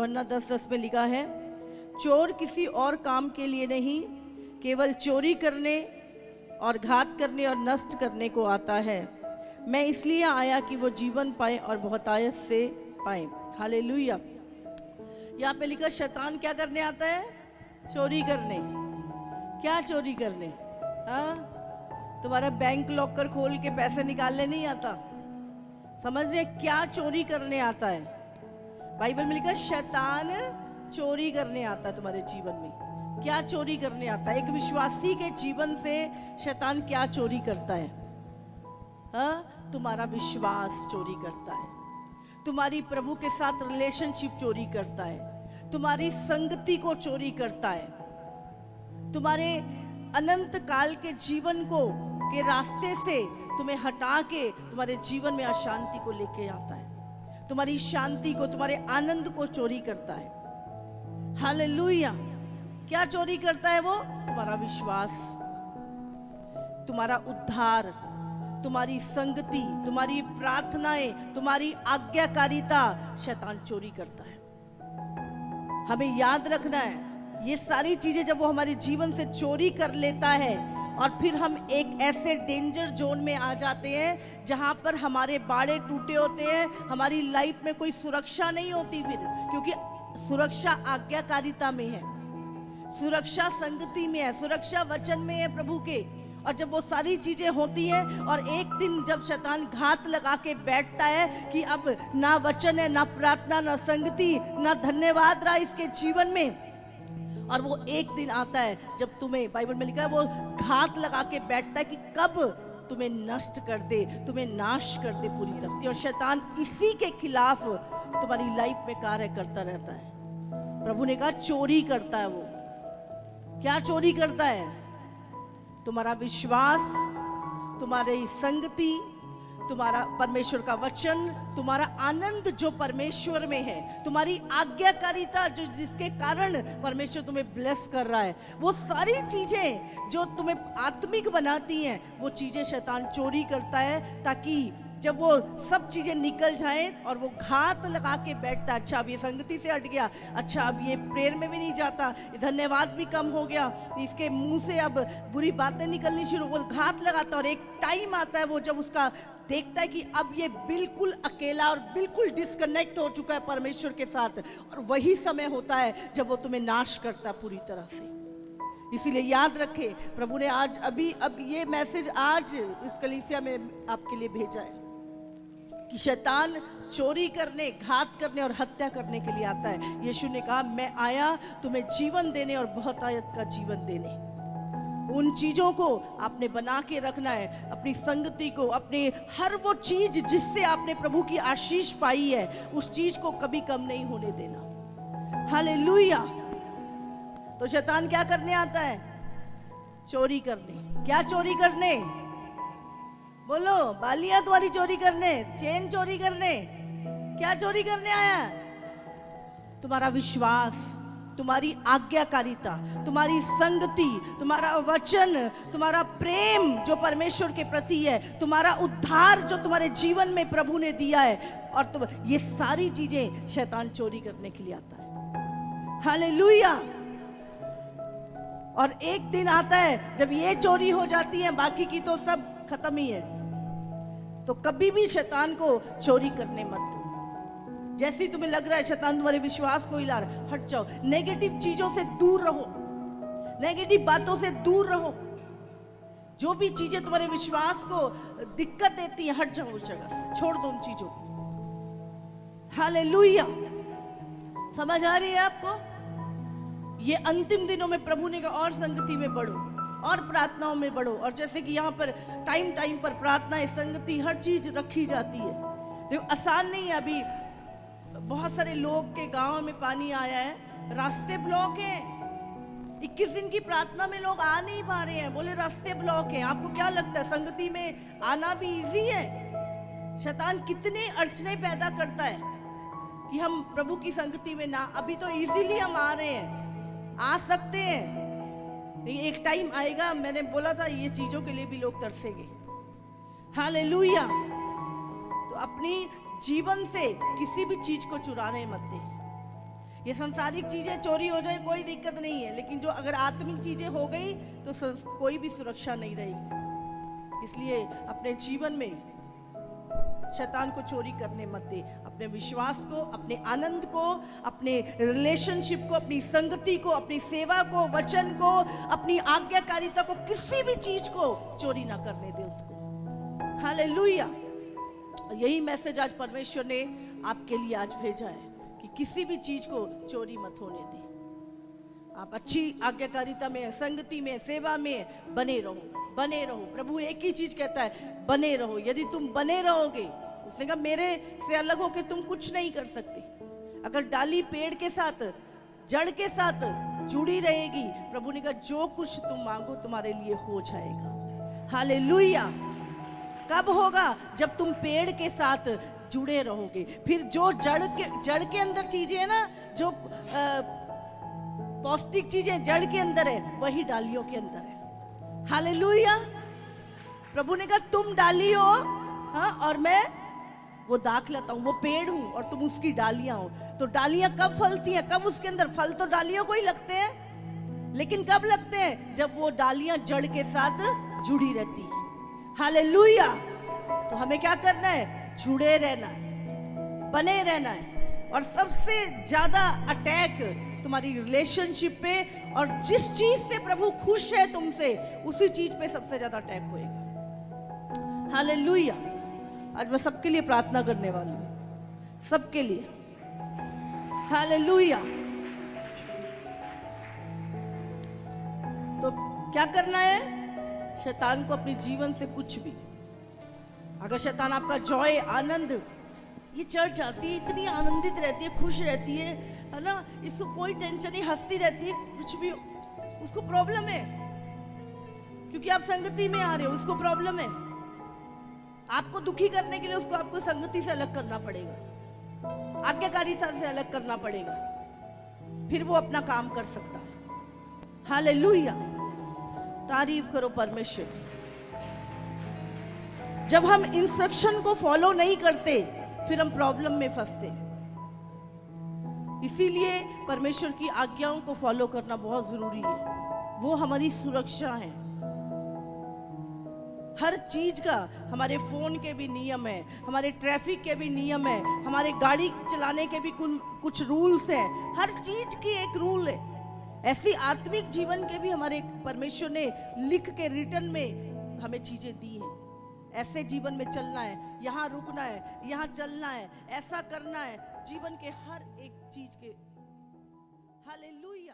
यहोन्ना 10:10 में लिखा है, चोर किसी और काम के लिए नहीं, केवल चोरी करने और घात करने और नष्ट करने को आता है। मैं इसलिए आया कि वो जीवन पाए और बहुतायत से पाए। हालेलुया। यहाँ पे लिखा शैतान क्या करने आता है? चोरी करने। क्या चोरी करने? हाँ, तुम्हारा बैंक लॉकर खोल के पैसे निकालने नहीं आता। समझ रहे क्या चोरी करने आता है? बाइबल में लिखा शैतान चोरी करने आता है तुम्हारे जीवन में। क्या चोरी करने आता है? एक विश्वासी के जीवन से शैतान क्या चोरी करता है? हाँ, तुम्हारा विश्वास चोरी करता है, तुम्हारी प्रभु के साथ रिलेशनशिप चोरी करता है, तुम्हारी संगति को चोरी करता है, तुम्हारे अनंत काल के जीवन को के रास्ते से तुम्हें हटा के तुम्हारे जीवन में अशांति को लेके आता है, तुम्हारी शांति को, तुम्हारे आनंद को चोरी करता है। हालेलुया। क्या चोरी करता है वो? तुम्हारा विश्वास, तुम्हारा उद्धार, तुम्हारी संगति, तुम्हारी प्रार्थनाएं, तुम्हारी आज्ञाकारिता शैतान चोरी करता है। हमें याद रखना है, ये सारी चीजें जब वो हमारे जीवन से चोरी कर लेता है और फिर हम एक ऐसे डेंजर जोन में आ जाते हैं जहां पर हमारे बाड़े टूटे होते हैं, हमारी लाइफ में कोई सुरक्षा नहीं होती फिर, क्योंकि सुरक्षा आज्ञाकारिता में है, सुरक्षा संगति में है, सुरक्षा वचन में है प्रभु के। और जब वो सारी चीजें होती हैं और एक दिन जब शैतान घात लगा के बैठता है कि अब ना वचन है, ना प्रार्थना, ना संगति, ना धन्यवाद रहा इसके जीवन में, और वो एक दिन आता है जब तुम्हें, बाइबल में लिखा है, वो घात लगा के बैठता है कि कब तुम्हें नष्ट कर दे, तुम्हें नाश कर दे पूरी तरह से। और शैतान इसी के खिलाफ तुम्हारी लाइफ में कार्य करता रहता है। प्रभु ने कहा चोरी करता है वो। क्या चोरी करता है? तुम्हारा विश्वास, तुम्हारी संगति, तुम्हारा परमेश्वर का वचन, तुम्हारा आनंद जो परमेश्वर में है, तुम्हारी आज्ञाकारिता जो जिसके कारण परमेश्वर तुम्हें ब्लेस कर रहा है, वो सारी चीजें जो तुम्हें आत्मिक बनाती हैं, वो चीजें शैतान चोरी करता है, ताकि जब वो सब चीजें निकल जाएं और वो घात लगा के बैठता है, अच्छा अब ये संगति से हट गया, अच्छा अब ये प्रेयर में भी नहीं जाता, धन्यवाद भी कम हो गया, इसके मुंह से अब बुरी बातें निकलनी शुरू, वो घात लगाता है। और एक टाइम आता है वो जब उसका देखता है कि अब ये बिल्कुल अकेला और बिल्कुल डिस्कनेक्ट हो चुका है परमेश्वर के साथ, और वही समय होता है जब वो तुम्हें नाश करता है पूरी तरह से। इसीलिए याद रखे, प्रभु ने आज अब ये मैसेज आज इस कलीसिया में आपके लिए भेजा है कि शैतान चोरी करने, घात करने और हत्या करने के लिए आता है। यीशु ने कहा मैं आया तुम्हें जीवन देने और बहुतायत का जीवन देने। उन चीजों को आपने बना के रखना है, अपनी संगति को, अपनी हर वो चीज जिससे आपने प्रभु की आशीष पाई है, उस चीज को कभी कम नहीं होने देना। हालेलुया। तो शैतान क्या करने आता है? चोरी करने। क्या चोरी करने? बोलो, बालियां तुम्हारी चोरी करने, चेन चोरी करने। क्या चोरी करने आया? तुम्हारा विश्वास, तुम्हारी आज्ञाकारिता, तुम्हारी संगति, तुम्हारा वचन, तुम्हारा प्रेम जो परमेश्वर के प्रति है, तुम्हारा उद्धार जो तुम्हारे जीवन में प्रभु ने दिया है, और तुम ये सारी चीजें शैतान चोरी करने के लिए आता है। हालेलुया। और एक दिन आता है जब ये चोरी हो जाती है, बाकी की तो सब खत्म ही है। तो कभी भी शैतान को चोरी करने मत दो। जैसे ही तुम्हें लग रहा है शैतान तुम्हारे विश्वास को हिला रहा है, हट जाओ। नेगेटिव चीजों से दूर रहो, नेगेटिव बातों से दूर रहो। जो भी चीजें तुम्हारे विश्वास को दिक्कत देती है, हट जाओ उस जगह से, छोड़ दो उन चीजों को। हालेलुया। समझ आ रही है आपको? ये अंतिम दिनों में प्रभु ने कहा और संगति में बढ़ो और प्रार्थनाओं में बढ़ो। और जैसे कि यहाँ पर टाइम टाइम पर प्रार्थनाएं, संगति, हर चीज रखी जाती है। देखो आसान नहीं है। अभी बहुत सारे लोग के गांव में पानी आया है, रास्ते ब्लॉक हैं। 21 दिन की प्रार्थना में लोग आ नहीं पा रहे हैं, बोले रास्ते ब्लॉक हैं। आपको क्या लगता है संगति में आना भी इजी है? शैतान कितने अड़चने पैदा करता है कि हम प्रभु की संगति में ना, अभी तो इजीली हम आ रहे हैं, आ सकते हैं, एक टाइम आएगा, मैंने बोला था ये चीजों के लिए भी लोग तरसेंगे। हालेलुया। तो अपनी जीवन से किसी भी चीज को चुराने मत दे, ये संसारिक चीजें चोरी हो जाए कोई दिक्कत नहीं है, लेकिन जो अगर आत्मिक चीजें हो गई तो कोई भी सुरक्षा नहीं रहेगी। इसलिए अपने जीवन में शैतान को चोरी करने मत दे। अपने विश्वास को, अपने आनंद को, अपने रिलेशनशिप को, अपनी संगति को, अपनी सेवा को, वचन को, अपनी आज्ञाकारिता को, किसी भी चीज को चोरी ना करने दे उसको। हालेलुया। यही मैसेज आज परमेश्वर ने आपके लिए आज भेजा है कि किसी भी चीज को चोरी मत होने दे। आप अच्छी आज्ञाकारिता में, संगति में, सेवा में बने रहो, बने रहो। प्रभु एक ही चीज कहता है, बने रहो। यदि तुम बने रहोगे, उसने कहा मेरे से अलग होके तुम कुछ नहीं कर सकते। अगर डाली पेड़ के साथ, जड़ के साथ जुड़ी रहेगी, प्रभु ने कहा जो कुछ तुम मांगो तुम्हारे लिए हो जाएगा। हालेलुया। कब होगा? जब तुम पेड़ के साथ जुड़े रहोगे। फिर जो जड़ के अंदर चीजें है ना, जो पौष्टिक चीजें जड़ के अंदर है, वही डालियों के अंदर है। हालेलुया। प्रभु ने कहा तुम डाली हो, हाँ, और मैं वो दाख लेता हूं, वो पेड़ हूं और तुम उसकी डालियां हो। तो डालियां कब फलती हैं? कब उसके अंदर फल तो डालियों को ही लगते हैं, लेकिन कब लगते हैं? जब वो डालियां जड़ के साथ जुड़ी रहती हैं। हालेलुया। तो हमें क्या करना है? जुड़े रहना है, बने रहना है। और सबसे ज्यादा अटैक तुम्हारी रिलेशनशिप पे, और जिस चीज से प्रभु खुश है तुमसे, उसी चीज पे सबसे ज्यादा अटैक होएगा। हालेलुया। आज मैं सबके लिए प्रार्थना करने वाली हूं, सबके लिए। हालेलुया। तो क्या करना है? शैतान को अपने जीवन से कुछ भी, अगर शैतान आपका जॉय, आनंद, ये चर्च आती है, इतनी आनंदित रहती है, खुश रहती है ना, इसको कोई टेंशन नहीं, हंसती रहती है, कुछ भी उसको प्रॉब्लम है, क्योंकि आप संगति में आ रहे हो, उसको प्रॉब्लम है। आपको दुखी करने के लिए उसको आपको संगति से अलग करना पड़ेगा, आज्ञाकारिता से अलग करना पड़ेगा, फिर वो अपना काम कर सकता है। हालेलुया। तारीफ करो परमेश्वर। जब हम इंस्ट्रक्शन को फॉलो नहीं करते, फिर हम प्रॉब्लम में फंसते। इसीलिए परमेश्वर की आज्ञाओं को फॉलो करना बहुत जरूरी है, वो हमारी सुरक्षा है। हर चीज का, हमारे फोन के भी नियम है, हमारे ट्रैफिक के भी नियम है, हमारे गाड़ी चलाने के भी कुछ रूल्स हैं। हर चीज की एक रूल है। ऐसी आत्मिक जीवन के भी हमारे परमेश्वर ने लिख के, रिटर्न में हमें चीजें दी हैं। ऐसे जीवन में चलना है, यहाँ रुकना है, यहाँ चलना है, ऐसा करना है, जीवन के हर एक चीज के। हालेलुया।